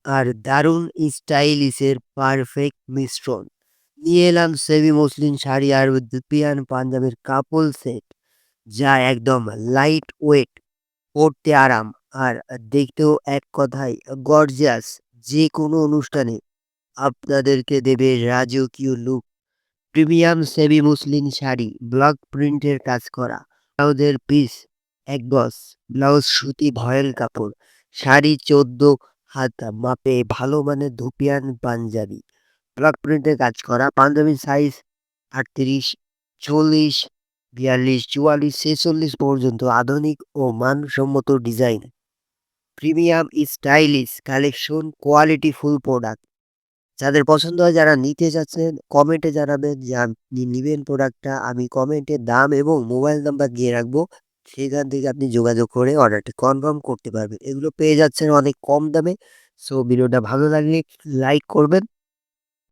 আর দারুণ স্টাইলিশের পারফেক্ট মিশ্রণ। নিয়ে এলাম সেমি মসলিন শাড়ি আর দুপিয়ান পাঞ্জাবের কাপল সেট, যা একদম লাইট ওয়েট, পড়তে আরাম আর দেখতেও এক কথায় গর্জিয়াস। যে কোনো অনুষ্ঠানে আপনাদেরকে দেবে রাজকীয় look. Premium semi muslin sari, block প্রিন্টের কাজ করা, ব্লাউজের পিস এক গজ, ব্লাউজ সুতি ভয়েল কাপড়, শাড়ি 14 হাত মাপে ভালো মানের ধুপিয়ান পাঞ্জাবি, ব্লক প্রিন্টের কাজ করা পাঞ্জাবির সাইজ 38, 40, 42, 44, 46 পর্যন্ত আধুনিক ও মানসম্মত design, premium stylish collection, quality full product. যাদের পছন্দ হয়, যারা নিতে চাচ্ছেন কমেন্টে জানাবেন যে আপনি নিবেন প্রোডাক্টটা। আমি কমেন্টে দাম এবং মোবাইল নাম্বার দিয়ে রাখবো। সেখান থেকে আপনি যোগাযোগ করে অর্ডারটি কনফার্ম করতে পারবেন। এগুলো পেয়ে যাচ্ছেন অনেক কম দামে। সো ভিডিওটা ভালো লাগলে লাইক করবেন।